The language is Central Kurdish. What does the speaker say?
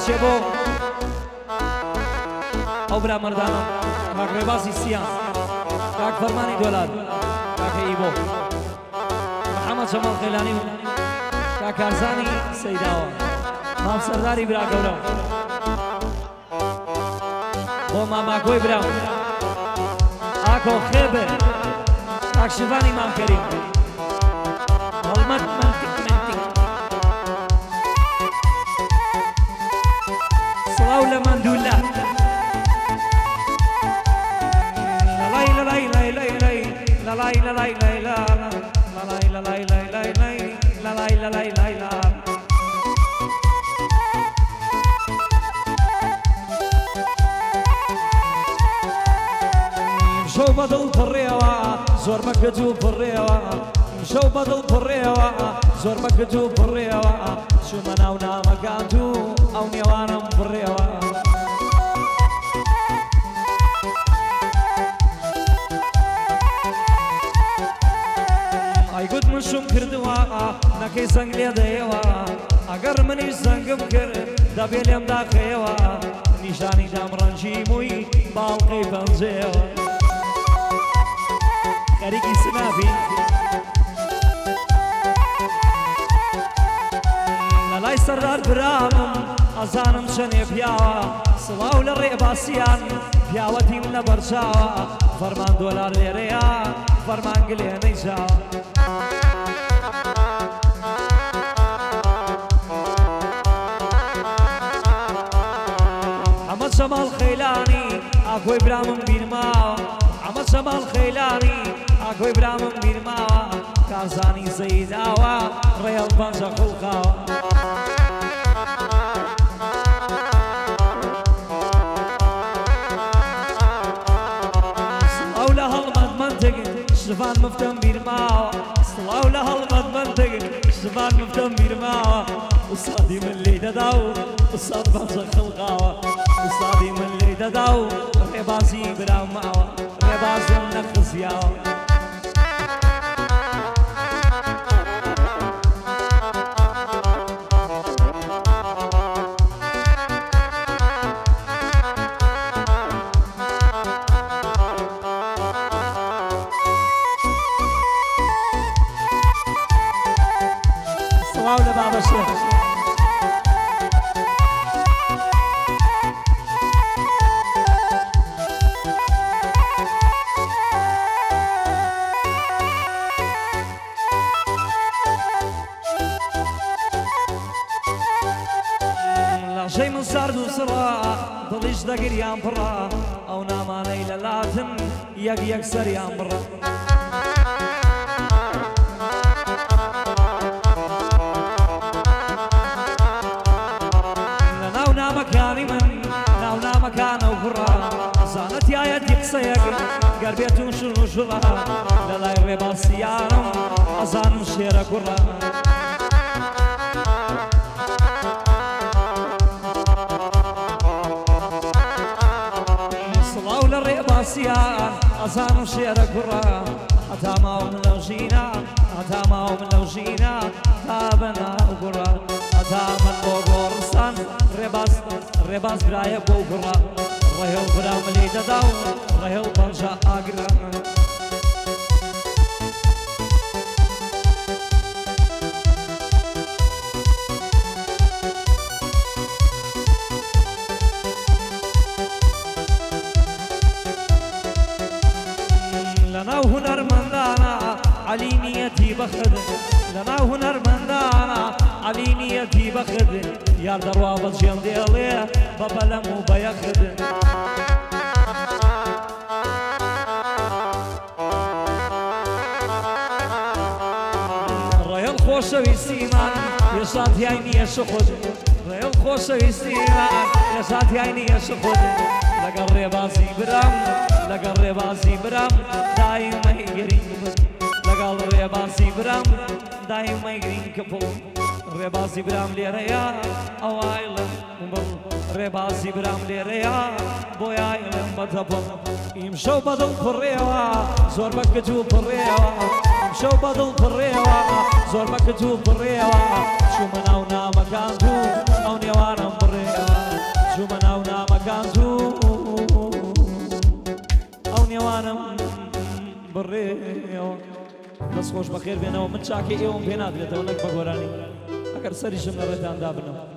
چێ بۆ ئەو برا مەردانە کاک ڕێبازی سیان کاک فەرمانی دۆلار کاکە ئیبۆ محەممەد جەماڵ قەیلانی و کاک ئارزانی سەیداوە مام سەرداری برا گەورە بۆ ماماکۆی برا ئاکۆ خێبێ کاک شیڤانی مام کەریم هەڵمەت منتیک سڵاو لە مەندوولە شو بدل پڕێەوە زۆر مەکەجوو پڕێەوە شو بدل پڕێەوە زۆر مەکەجوو پڕێەوە چوومە ناو نامەکان و ئەو نێوانم پڕێەوە ئایگوت من شوم کردووە نەکەی زەنگ لێ دەیەوە ئەگەر منیش زەنگم کرد دەبێ لێم داخەیەوە نیشانی دام ڕەنجی مووی باڵقەی پەنجەیەوە خەریکی سنابی لەلای سەردار برامم ئەزانم چەنێ پیاوە سڵاو لە ڕێباسیان پیاوەتیم لە بەرچاوە فەرمان دۆلار لێرەیە فەرمان گلێ نەیجاوە ئەمە جەماڵ خەیلانی ئاکۆی برامم بیرماوە ئەمە جەماڵ خەیلانی ئاکۆی برامم بیرماوە کارزانی زەیداوە ڕێڵ پەنجە خوڵقاوە سڵاو لە هەڵمەت منتگن شڤان مفتم بیرماوە سڵاو لە هەڵمەت منتگن شڤان مفتم بیرماوە ئوستادی من لێی دەدا و ئوستاد پەنجە خوڵقاوە ئوستادی من لێی دەدا و ڕێبازی برام ماوە ڕێبازم نەخزیاوە سڵاو لە بابە شێخ لەژەی من سارد و سڕا دڵیش دەگریان پڕا ئەو نامانەی لە لاتن یەک یەک سەریان بڕە لە ناو نامەکانی من ناو نامەکانە و بڕا زانەتیایەتی قسەیەک گەر بێتون شن و ژڵە لە لای ڕێباسیانم ئەزانم شێرە کوڕە ڕێباسیان ئەزانم شێرە کوڕە هەتا ماوم لەو ژینە هەتا ماوم لەو ژینە تا بەناو گوڕە هەتا من بۆ گۆڕستان ڕێباز برایە بۆ گوڕە ڕێهێڵ برام لێی دەدا و ڕێهێڵ پەنجە ئاگرە لەناو هونەرمەندانە عەلی نیەتی بەخدن لەناو هونەرمەندانە عەلی نیەتی بەخدن یار دەڕوا بەجێم دێڵێ بە بەلەم و بەیەخدن ڕێڵ خۆشەویستیمان ێشاتیای نییە شخودن ڕێڵ خۆشەویستیمان ێشاتیای نییە شخودن لەگەڵ ڕێبازی برام لەگەڵ ڕێبازی برام دایمەی گرنگ بن لەگەڵ ڕێبازی برام دایمەی گرنگ بوو ڕێبازی برام لێرەیە ئەوایڵم بڵ ڕێبازی برام لێرەیە بۆیایڵم بەدەبڵ ئیمشەو بەدڵ پڕێەوە زۆر بەکەجوو پڕێەوە ئیمشەو بەدڵ پڕێەوە زۆر بەکەجوو پڕێەوە چوومە ناو نامەکان و ئەو نێوانم بڕێەوە چوومە ناو نامەکان زوو ئەو نێوانم بڕێەوە دەست خۆش بەخێر بێنەوە من چاکە ئێوەم پێ نادرێتەوە نەک بە گۆرانی ئەگەر سەریشم لە ڕێداندا بنەوە